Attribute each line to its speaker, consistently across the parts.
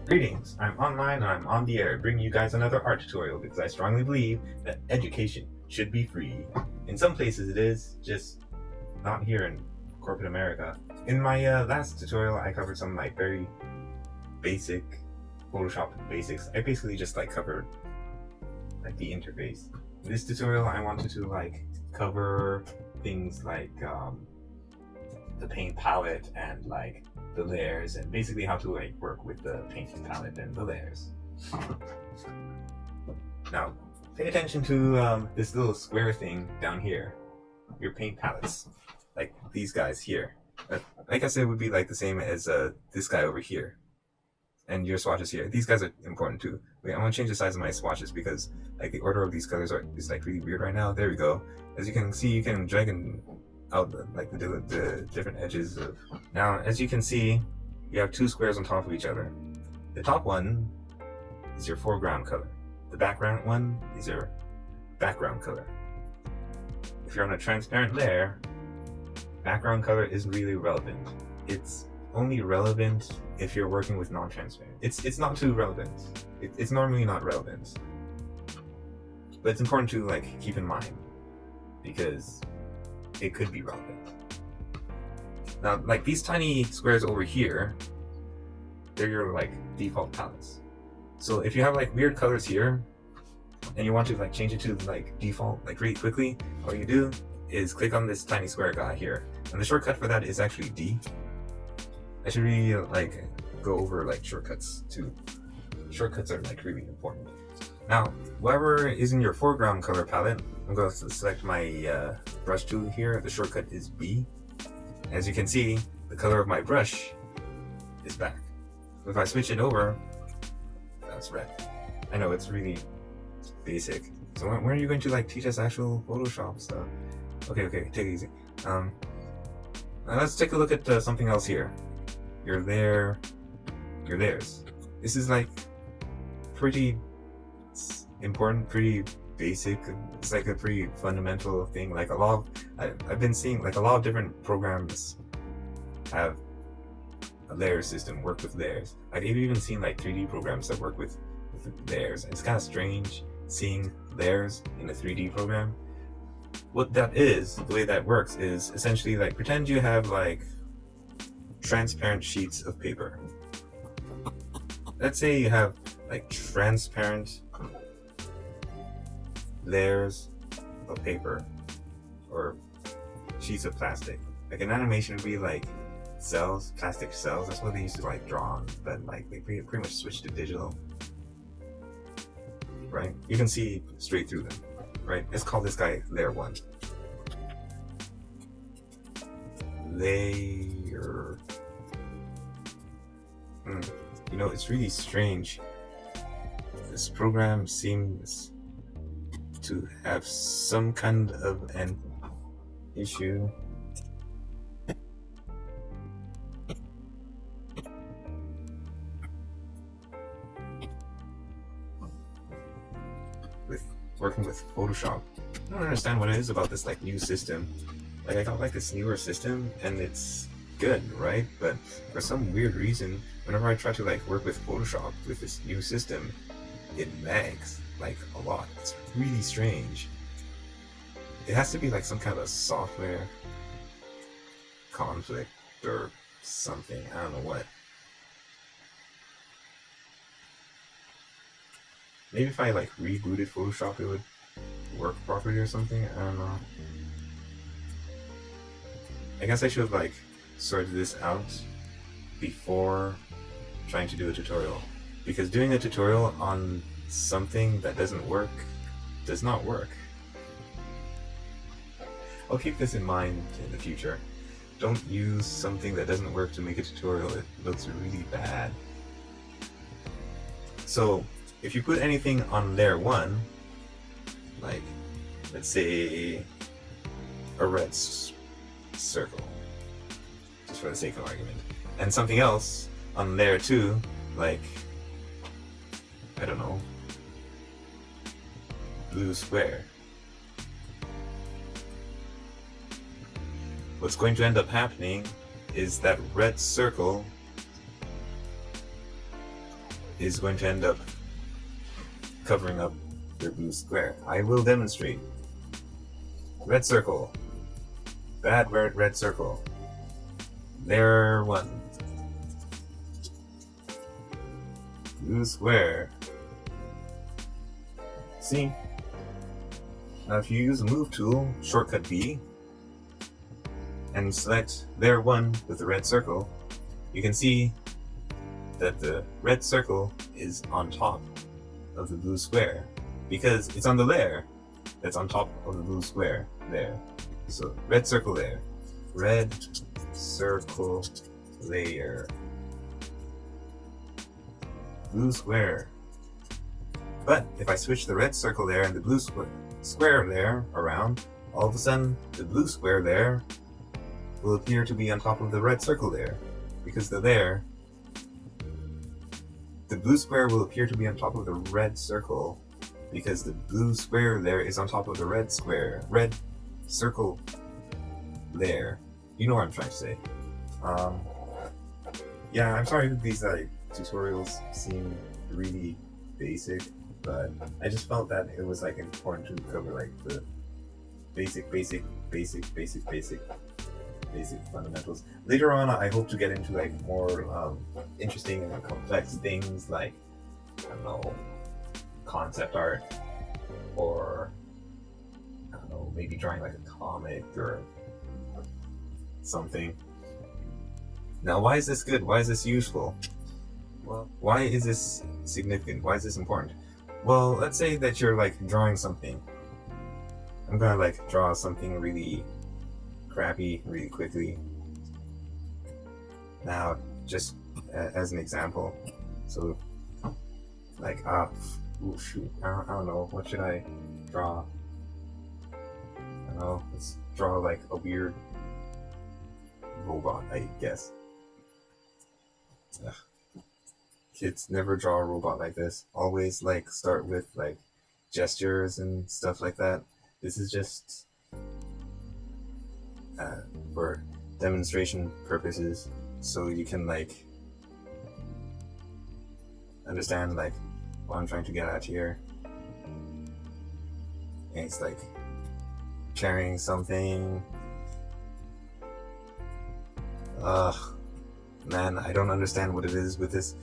Speaker 1: Greetings, I'm online and I'm on the air bringing you guys another art tutorial because I strongly believe that education should be free. In some places it is, just not here in corporate America. In my last tutorial I covered some like very basic Photoshop basics. I basically just like covered like the interface. In this tutorial I wanted to like cover things like the paint palette and like the layers, and basically how to like work with the painting palette and the layers. Now, pay attention to this little square thing down here, your paint palettes, like these guys here. Like I said, would be like the same as this guy over here, and your swatches here. These guys are important too. Wait, I'm gonna change the size of my swatches because like the order of these colors is like really weird right now. There we go. As you can see, you can drag and out the different edges of. Now, as you can see, you have two squares on top of each other. The top one is your foreground color. The background one is your background color. If you're on a transparent layer, background color isn't really relevant. It's only relevant if you're working with non-transparent. It's not too relevant. It's normally not relevant, but it's important to like keep in mind because it could be relevant. Now, like these tiny squares over here, they're your like default palettes. So if you have like weird colors here and you want to like change it to like default like really quickly, all you do is click on this tiny square guy here, and the shortcut for that is actually D. I should really like go over like shortcuts too. Shortcuts are like really important. Now, whatever is in your foreground color palette, I'm going to select my brush tool here. The shortcut is B. As you can see, the color of my brush is back. If I switch it over, that's red. I know it's really basic. So when are you going to like teach us actual Photoshop stuff? Okay, take it easy. Now let's take a look at something else here. Your layers. This is like pretty important, pretty basic. It's like a pretty fundamental thing. Like I've been seeing like a lot of different programs have a layer system, work with layers. Like I've even seen like 3D programs that work with layers. And it's kind of strange seeing layers in a 3D program. What that is, the way that works is essentially like pretend you have like transparent sheets of paper. Let's say you have like transparent layers of paper or sheets of plastic. Like an animation would be like cells, plastic cells. That's what they used to like draw on, but like they pretty much switched to digital. Right? You can see straight through them. Right? Let's call this guy layer 1. Layer. You know, it's really strange. This program seems to have some kind of an issue. With working with Photoshop. I don't understand what it is about this like new system. Like I got like this newer system and it's good, right? But for some weird reason, whenever I try to like work with Photoshop with this new system, it lags like a lot. It's really strange. It has to be like some kind of software conflict or something. I don't know what. Maybe if I like rebooted Photoshop, it would work properly or something. I don't know. I guess I should have like sorted this out before trying to do a tutorial, because doing a tutorial on something that doesn't work does not work. I'll keep this in mind in the future. Don't use something that doesn't work to make a tutorial. It looks really bad. So if you put anything on layer 1, like let's say a red circle, just for the sake of argument, and something else on layer 2, like I don't know, blue square, what's going to end up happening is that red circle is going to end up covering up your blue square. I will demonstrate. Red circle. Bad red circle. Layer 1. Blue square. See? Now if you use the move tool, shortcut B, and select layer 1 with the red circle, you can see that the red circle is on top of the blue square because it's on the layer that's on top of the blue square there. So red circle layer. Red circle layer. Blue square. But if I switch the red circle layer and the blue square layer around, all of a sudden the blue square layer will appear to be on top of the red circle layer because the blue square will appear to be on top of the red circle because the blue square layer is on top of the red circle layer. You know what I'm trying to say. Yeah, I'm sorry if these tutorials seem really basic, but I just felt that it was like important to cover like the basic fundamentals. Later on, I hope to get into like more interesting and complex things like, I don't know, concept art, or I don't know, maybe drawing like a comic or something. Now, why is this good? Why is this useful? Well, why is this significant? Why is this important? Well, let's say that you're like drawing something. I'm gonna like draw something really crappy really quickly. Now, just as an example, so like oh shoot, I don't know, what should I draw? I don't know, let's draw like a weird robot, I guess. Ugh. Kids never draw a robot like this. Always like start with like gestures and stuff like that. This is just for demonstration purposes, so you can like understand like what I'm trying to get at here. And it's like carrying something. Man, I don't understand what it is with this,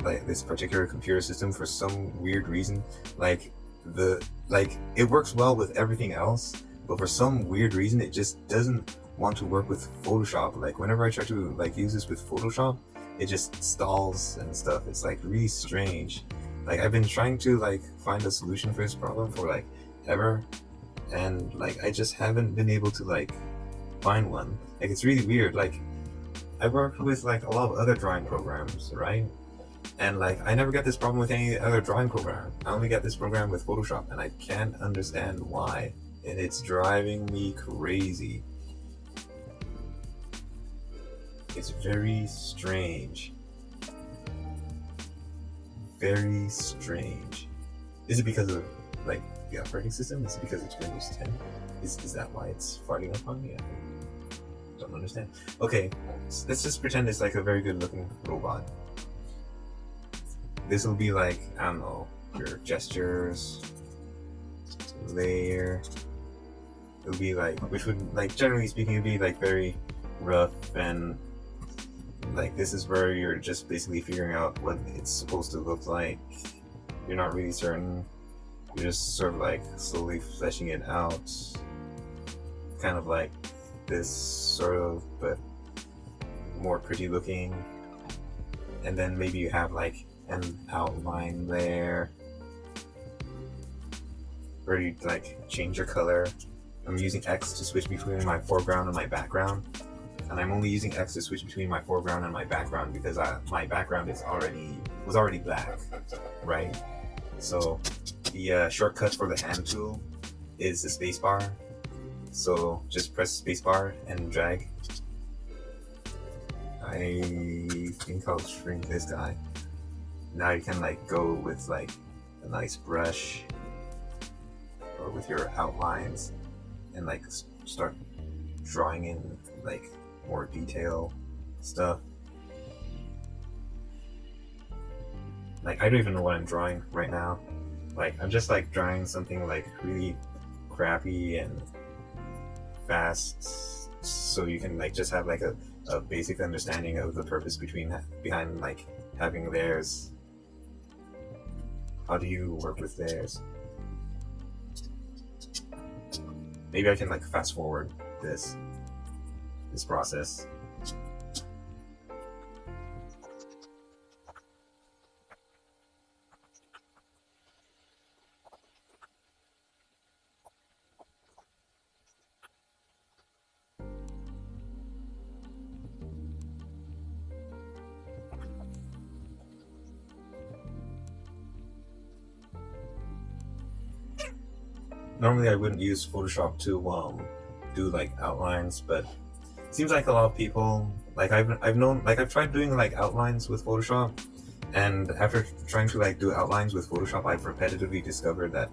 Speaker 1: like this particular computer system for some weird reason. Like it works well with everything else, but for some weird reason it just doesn't want to work with Photoshop. Like whenever I try to like use this with Photoshop, it just stalls and stuff. It's like really strange. Like I've been trying to like find a solution for this problem for like ever, and like I just haven't been able to like find one. Like it's really weird. Like I've worked with like a lot of other drawing programs, right? And like I never get this problem with any other drawing program. I only get this program with Photoshop, and I can't understand why. And it's driving me crazy. It's very strange. Very strange. Is it because of like the operating system? Is it because it's Windows 10? Is that why it's farting up on me? I don't understand. Okay, so let's just pretend it's like a very good looking robot. This will be like, I don't know, your gestures, layer. It'll be like, which would like, generally speaking, it'd be like very rough, and like this is where you're just basically figuring out what it's supposed to look like. You're not really certain. You're just sort of like slowly fleshing it out. Kind of like this sort of, but more pretty looking. And then maybe you have like an outline there where you like change your color. I'm using X to switch between my foreground and my background, and I'm only using X to switch between my foreground and my background because my background was already black, right? So the shortcut for the hand tool is the spacebar. So just press spacebar and drag. I think I'll shrink this guy. Now you can like go with like a nice brush or with your outlines and like start drawing in like more detail stuff. like I don't even know what I'm drawing right now. Like I'm just like drawing something like really crappy and fast, so you can like just have like a basic understanding of the purpose behind like having layers. How do you work with layers? Maybe I can like fast forward this process. Normally I wouldn't use Photoshop to do like outlines, but it seems like a lot of people, like I've tried doing like outlines with Photoshop, and after trying to like do outlines with Photoshop, I've repetitively discovered that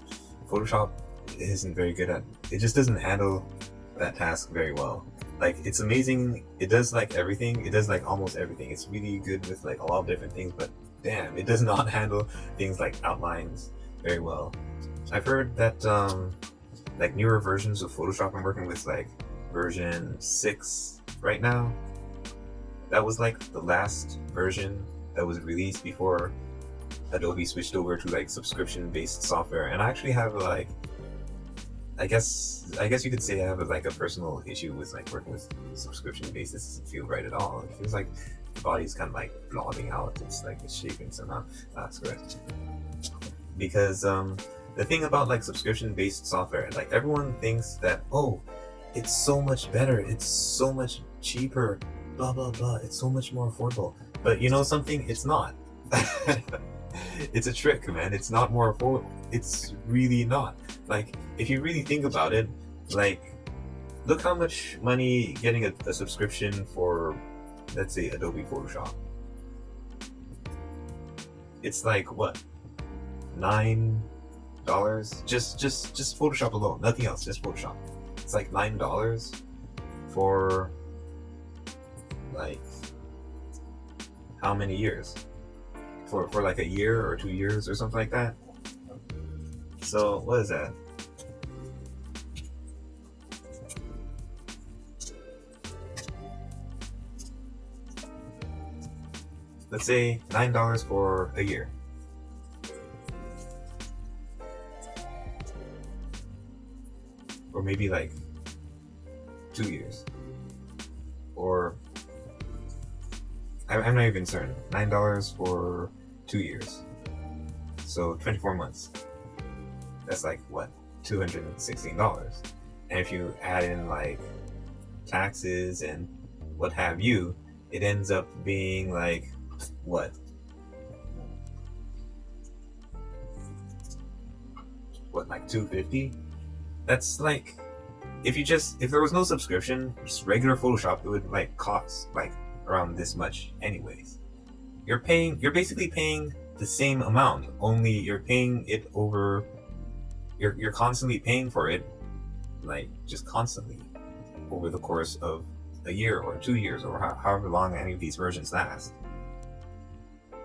Speaker 1: Photoshop isn't very good at it. Just doesn't handle that task very well. Like it's amazing, it does like everything, it does like almost everything. It's really good with like a lot of different things, but damn, it does not handle things like outlines very well. I've heard that like newer versions of Photoshop, I'm working with like version 6 right now. That was like the last version that was released before Adobe switched over to like subscription-based software. And I actually have like, I guess you could say I have like a personal issue with like working with subscription-based. This doesn't feel right at all. It feels like the body's kind of like blobbing out. It's like it's shaping somehow. That's correct. Because the thing about like subscription-based software, like everyone thinks that, oh, it's so much better, it's so much cheaper, blah blah blah, it's so much more affordable. But you know something? It's not. It's a trick, man. It's not more affordable. It's really not. Like if you really think about it, like look how much money getting a subscription for, let's say, Adobe Photoshop. It's like what, $9? Just Photoshop alone, nothing else, just Photoshop. It's like $9 for like how many years? For like a year or 2 years or something like that. So what is that? Let's say $9 for a year. Or maybe like 2 years, or I'm not even certain. $9 for 2 years, so 24 months. That's like what, $216. And if you add in like taxes and what have you, it ends up being like what? What, like $250? That's like, if there was no subscription, just regular Photoshop, it would like cost like around this much anyways. You're basically paying the same amount, only you're paying it over, you're constantly paying for it, like just constantly over the course of a year or 2 years or however long any of these versions last.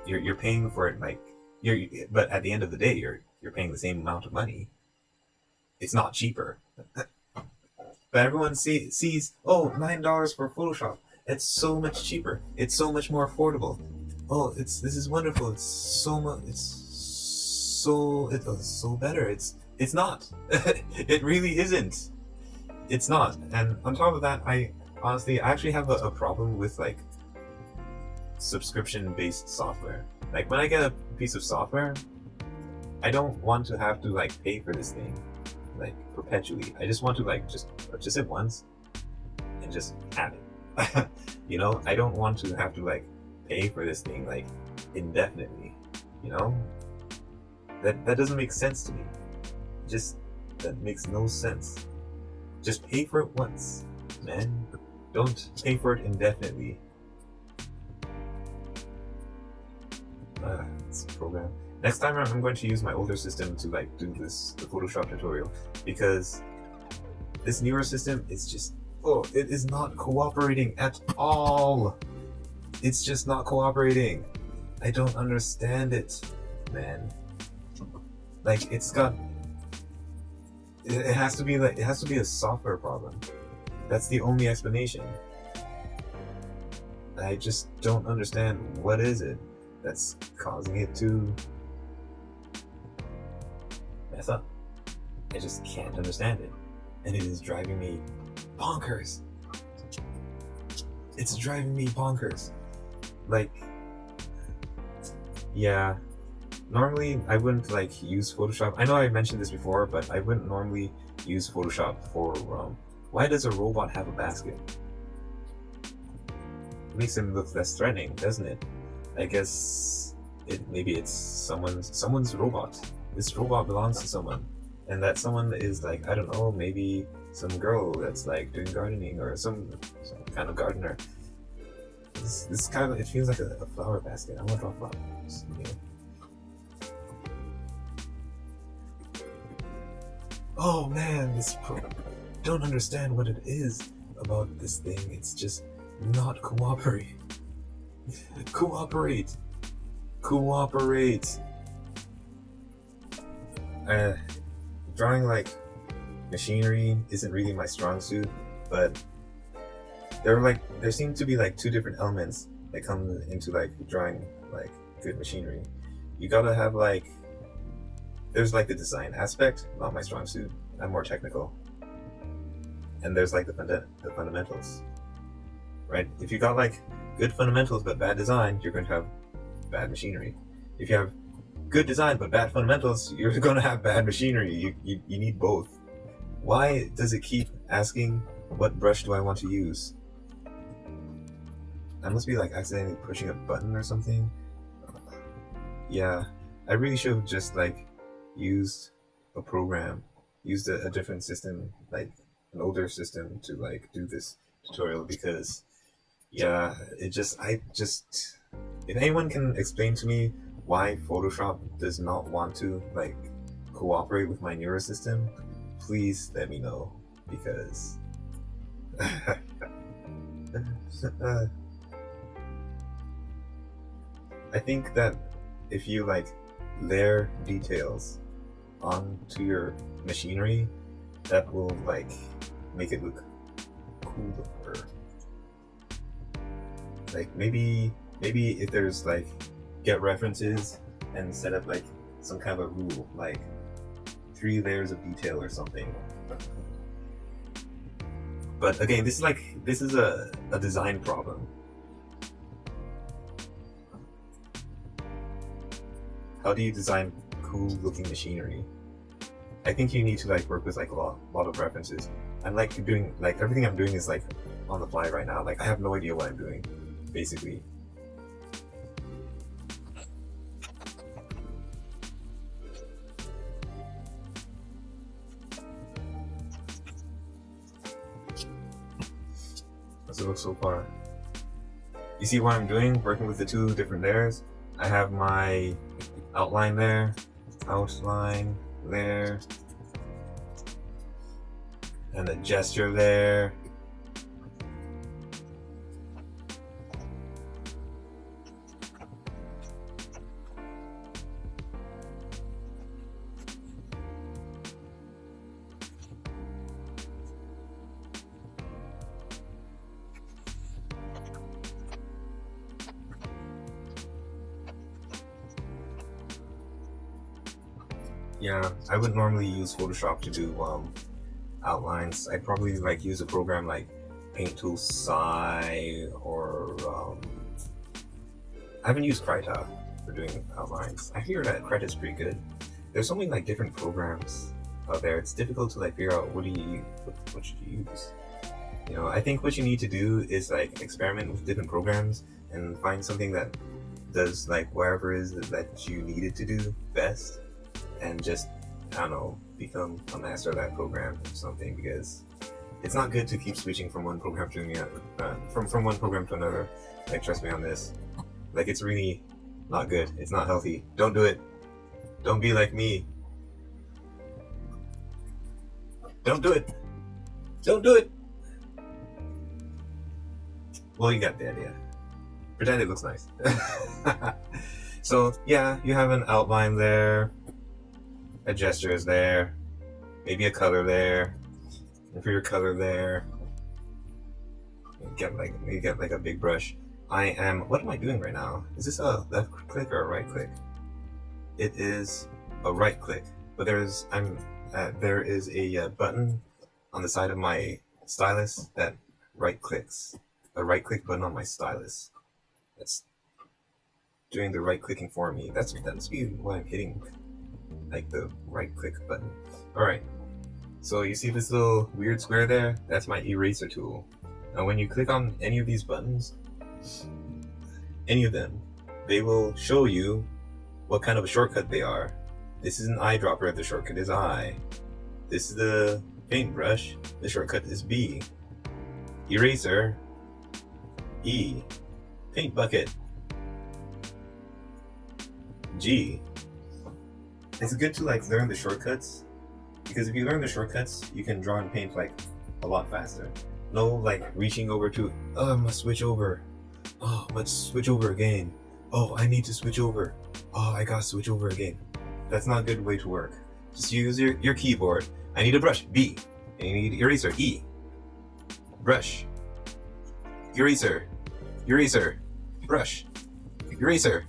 Speaker 1: You're paying for it like but at the end of the day, you're paying the same amount of money. It's not cheaper. But everyone sees, oh, $9 for Photoshop. It's so much cheaper. It's so much more affordable. Oh, this is wonderful. It's so better. It's not. It really isn't. It's not. And on top of that, I actually have a problem with like subscription-based software. Like when I get a piece of software, I don't want to have to like pay for this thing like perpetually. I just want to like just purchase it once and just have it. You know, I don't want to have to like pay for this thing like indefinitely. You know, that doesn't make sense to me. That makes no sense. Just pay for it once, man. Don't pay for it indefinitely. It's a program. Next time I'm going to use my older system to like do the Photoshop tutorial, because this newer system is just, it is not cooperating at all. It's just not cooperating. I don't understand it. man. Like it has to be a software problem. That's the only explanation. I just don't understand what is it that's causing it to mess up. I just can't understand it. And it is driving me bonkers. It's driving me bonkers. Like, yeah, normally I wouldn't like use Photoshop. I know I mentioned this before, but I wouldn't normally use Photoshop for why does a robot have a basket? It makes him look less threatening, doesn't it? I guess maybe it's someone's robot. This robot belongs to someone, and that someone is like, I don't know, maybe some girl that's like doing gardening or some kind of gardener. This kind of, it feels like a flower basket. I want to draw flowers. Oh man, don't understand what it is about this thing. It's just not cooperate. Cooperate. Drawing like machinery isn't really my strong suit, but there seem to be like two different elements that come into like drawing like good machinery. You gotta have like, there's like the design aspect, not my strong suit. I'm more technical. And there's like the fundamentals, right? If you got like good fundamentals but bad design, you're going to have bad machinery. If you have good design but bad fundamentals, you're going to have bad machinery. You need both. Why does it keep asking what brush do I want to use? I must be like accidentally pushing a button or something. Yeah, I really should have just like used a program, used a different system, like an older system to like do this tutorial, because yeah, if anyone can explain to me why Photoshop does not want to like cooperate with my newer system, please let me know, because I think that if you like layer details onto your machinery, that will like make it look cooler. Like maybe if there's like get references and set up like some kind of a rule, like 3 layers of detail or something. But again, this is a design problem. How do you design cool looking machinery? I think you need to like work with like a lot of references. I'm like doing like everything I'm doing is like on the fly right now. Like I have no idea what I'm doing, basically. Does it look so far? You see what I'm doing? Working with the 2 different layers. I have my outline there, and a gesture there. Yeah, I would normally use Photoshop to do outlines. I'd probably like use a program like Paint Tool Sai, or I haven't used Krita for doing outlines. I hear that Krita is pretty good. There's so many like different programs out there. It's difficult to like figure out what should you use. You know, I think what you need to do is like experiment with different programs and find something that does like whatever it is that you need it to do best, and just, I don't know, become a master of that program or something, because it's not good to keep switching from one program to from one program to another. Like, trust me on this. Like, it's really not good. It's not healthy. Don't do it. Don't be like me. Don't do it. Don't do it. Well, you got the idea. Pretend it looks nice. So yeah, you have an outline there, a gesture is there, maybe a color there, and for your color there, you get like a big brush. What am I doing right now? Is this a left click or a right click? It is a right click, but there is a button on the side of my stylus that right clicks. A right click button on my stylus. That's doing the right clicking for me. That must be why I'm hitting like the right click button. Alright, so you see this little weird square there? That's my eraser tool. Now when you click on any of these buttons, any of them, they will show you what kind of a shortcut they are. This is an eyedropper, the shortcut is I. This is the paintbrush, the shortcut is B. Eraser, E. Paint bucket, G. It's good to like learn the shortcuts, because if you learn the shortcuts, you can draw and paint like a lot faster. No like reaching over to, oh, I must switch over. Oh, let's switch over again. Oh, I need to switch over. Oh, I gotta switch over again. That's not a good way to work. Just use your keyboard. I need a brush, B. And you need eraser, E. Brush. Eraser. Eraser. Brush. Eraser.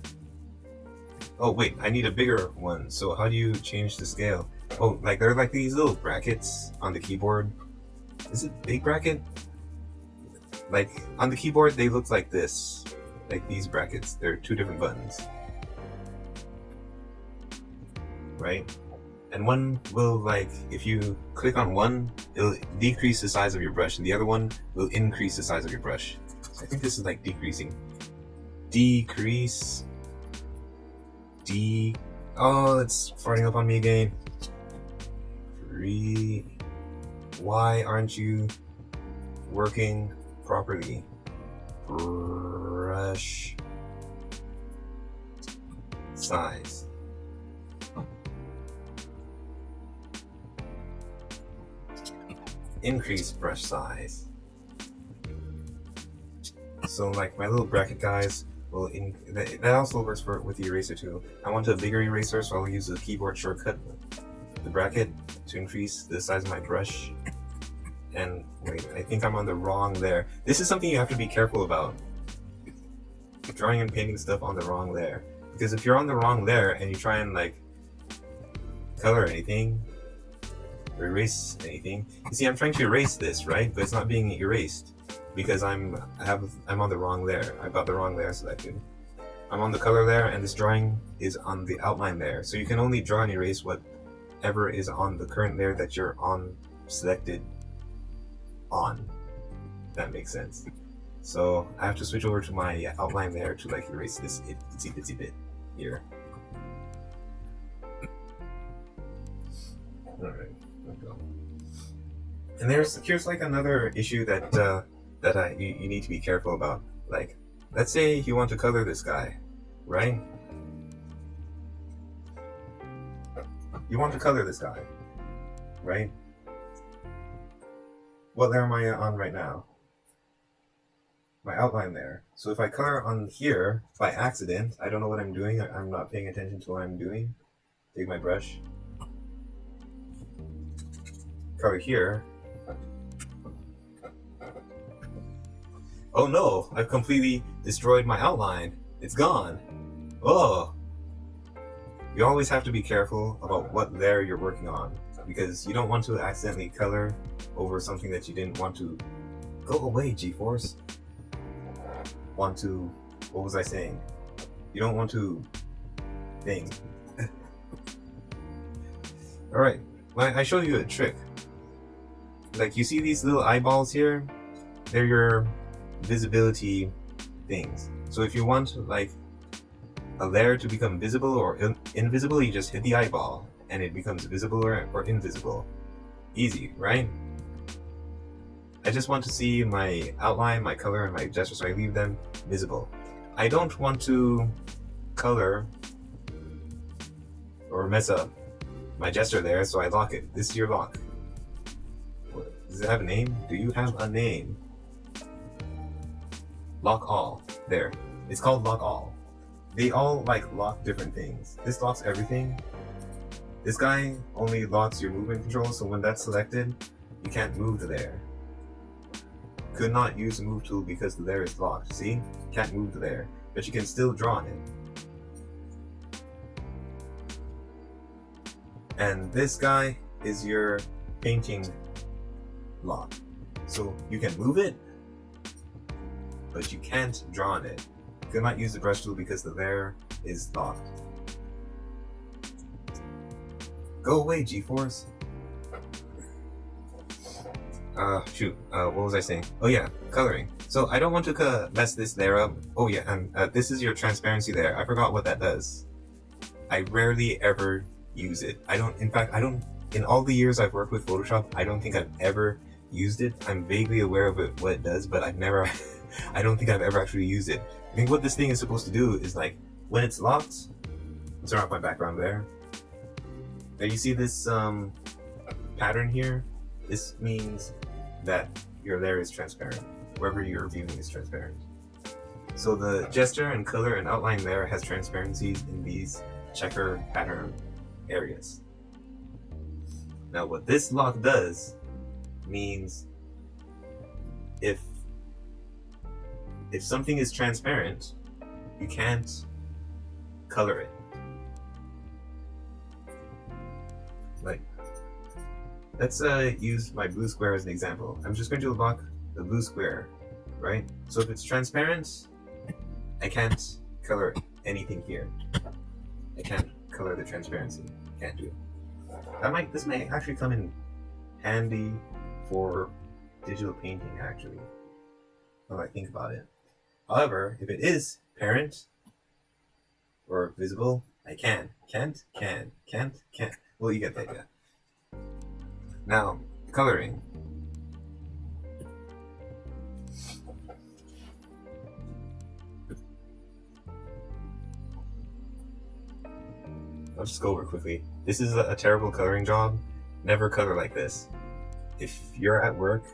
Speaker 1: Oh wait, I need a bigger one. So how do you change the scale? Oh, like there are like these little brackets on the keyboard. Is it big bracket? Like on the keyboard they look like this. Like these brackets. They're two different buttons. Right? And one will like, if you click on one, it'll decrease the size of your brush, and the other one will increase the size of your brush. So I think this is like decreasing. Decrease. Oh, it's farting up on me again. Why aren't you working properly? Brush size. Increase brush size. So like my little bracket guys will that also works with the eraser too. I want a bigger eraser, so I'll use the keyboard shortcut, the bracket, to increase the size of my brush. And wait, I think I'm on the wrong there. This is something you have to be careful about. Drawing and painting stuff on the wrong layer. Because if you're on the wrong layer and you try and like color anything or erase anything, you see I'm trying to erase this, right? But it's not being erased because I'm on the wrong layer. I've got the wrong layer selected. I'm on the color layer and this drawing is on the outline layer. So you can only draw and erase whatever is on the current layer that you're on selected on. That makes sense. So I have to switch over to my outline layer to like erase this itsy bit here. Alright, there we go. And here's like another issue that you need to be careful about. Like, let's say you want to color this guy, right? You want to color this guy, right? What layer am I on right now? My outline there. So if I color on here by accident, I don't know what I'm doing. I'm not paying attention to what I'm doing. Take my brush. Color here. Oh no, I've completely destroyed my outline. It's gone. Oh. You always have to be careful about what layer you're working on, because you don't want to accidentally color over something that you didn't want to. Go away, G-Force. What was I saying? You don't want to thing. Alright, I showed you a trick. Like, you see these little eyeballs here? They're your visibility things. So if you want like a layer to become visible or invisible, you just hit the eyeball and it becomes visible or invisible. Easy, right? I just want to see my outline, my color, and my gesture, so I leave them visible. I don't want to color or mess up my gesture there, so I lock it. This is your lock. Does it have a name? Do you have a name? Lock all. There. It's called lock all. they all like lock different things. This locks everything. This guy only locks your movement control, so when that's selected, you can't move to there. Could not use the move tool because the layer is locked. See? Can't move to there. But you can still draw on it. And this guy is your painting lock. So you can move it, but you can't draw on it. You cannot use the brush tool because the layer is locked. Go away, G-Force. Shoot, what was I saying? Oh yeah, coloring. So I don't want to mess this layer up. Oh yeah, and this is your transparency layer. I forgot what that does. I rarely ever use it. In all the years I've worked with Photoshop, I don't think I've ever used it. I'm vaguely aware of what it does, but I don't think I've ever actually used it. I think what this thing is supposed to do is like, when it's locked, let's turn off my background there. Now you see this pattern here? This means that your layer is transparent. Wherever you're viewing is transparent. So the gesture and color and outline layer has transparencies in these checker pattern areas. Now what this lock does means if something is transparent, you can't color it. Like, let's use my blue square as an example. I'm just going to lock the blue square, right? So if it's transparent, I can't color anything here. I can't color the transparency. Can't do it. This might actually come in handy for digital painting, actually, when I think about it. However, if it is parent or visible, I can't. Well, you get the idea. Now, coloring. I'll just go over quickly. This is a terrible coloring job. Never color like this. If you're at work,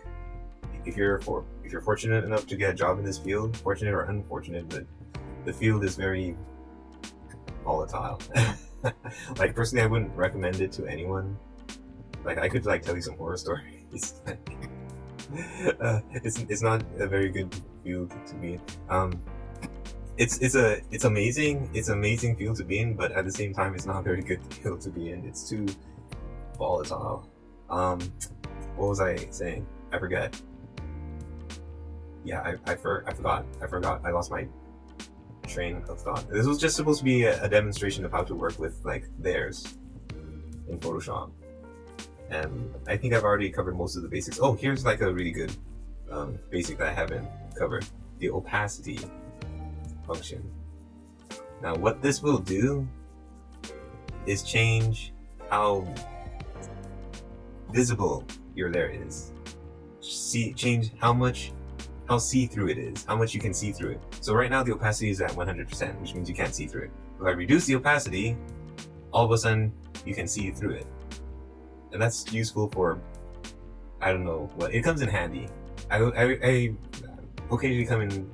Speaker 1: if you're fortunate enough to get a job in this field, fortunate or unfortunate, but the field is very volatile. Like, personally, I wouldn't recommend it to anyone. Like, I could like tell you some horror stories. It's not a very good field to be in. It's amazing. It's an amazing field to be in, but at the same time, it's not a very good field to be in. It's too volatile. What was I saying? I forget. Yeah, I forgot. I lost my train of thought. This was just supposed to be a demonstration of how to work with like layers in Photoshop. And I think I've already covered most of the basics. Oh, here's like a really good basic that I haven't covered. The opacity function. Now what this will do is change how visible your layer is. Change how see-through it is, how much you can see through it. So right now the opacity is at 100%, which means you can't see through it. If I reduce the opacity, all of a sudden you can see through it. And that's useful for, I don't know what, it comes in handy. I occasionally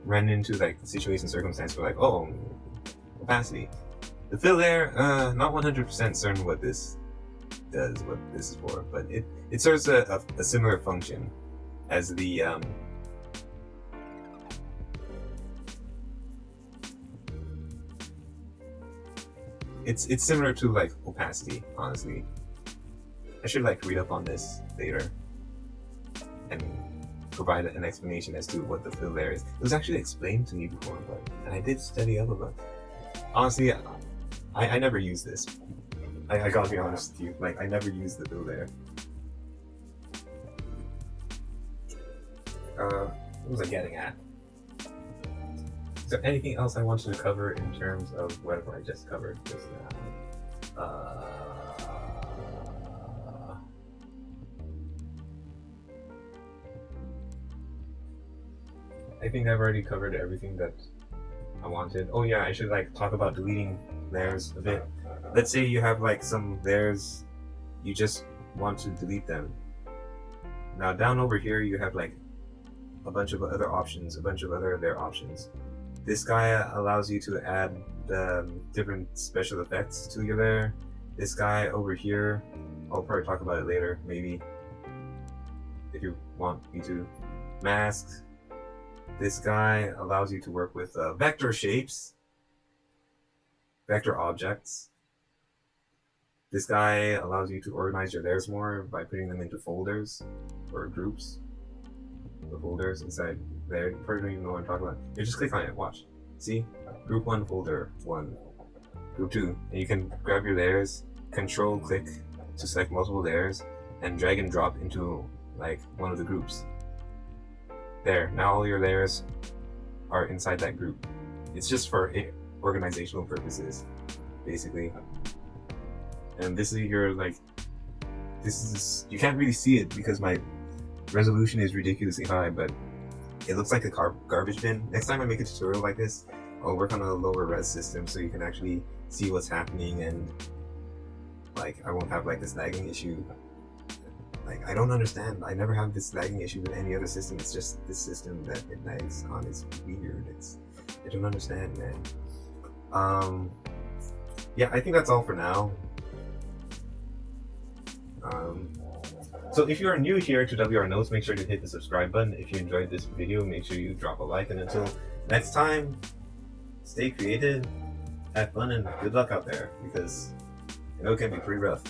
Speaker 1: run into like situation circumstance where like, oh, opacity. The fill layer, not 100% certain what this does, what this is for, but it serves a similar function as the it's similar to like opacity, honestly. I should like read up on this later and provide an explanation as to what the fill layer is. It was actually explained to me before, and I did study up about it. Honestly, I never use this. I gotta be honest with you, like I never use the fill layer. What was I getting at? Is there anything else I wanted to cover in terms of whatever I just covered just now? I think I've already covered everything that I wanted. Oh yeah, I should like talk about deleting layers a bit. Let's say you have like some layers, you just want to delete them. Now down over here you have like a bunch of other options, a bunch of other layer options. This guy allows you to add different special effects to your layer. This guy over here, I'll probably talk about it later, maybe, if you want me to. Masks. This guy allows you to work with vector shapes, vector objects. This guy allows you to organize your layers more by putting them into folders or groups. The folders inside there, you probably don't even know what I'm talking about. You just click on it, watch. See? Group 1, folder 1. Group 2. And you can grab your layers, control click to select multiple layers, and drag and drop into like one of the groups. There, now all your layers are inside that group. It's just for organizational purposes, basically. And this is your you can't really see it because my resolution is ridiculously high, but it looks like a garbage bin. Next time I make a tutorial like this, I'll work on a lower res system so you can actually see what's happening, and like I won't have like this lagging issue. Like, I don't understand. I never have this lagging issue with any other system. It's just this system that it lags on. It's weird. I don't understand, man. Yeah, I think that's all for now. So if you are new here to WRNotes, make sure to hit the subscribe button. If you enjoyed this video, make sure you drop a like. And until next time, stay creative, have fun, and good luck out there, because it can be pretty rough.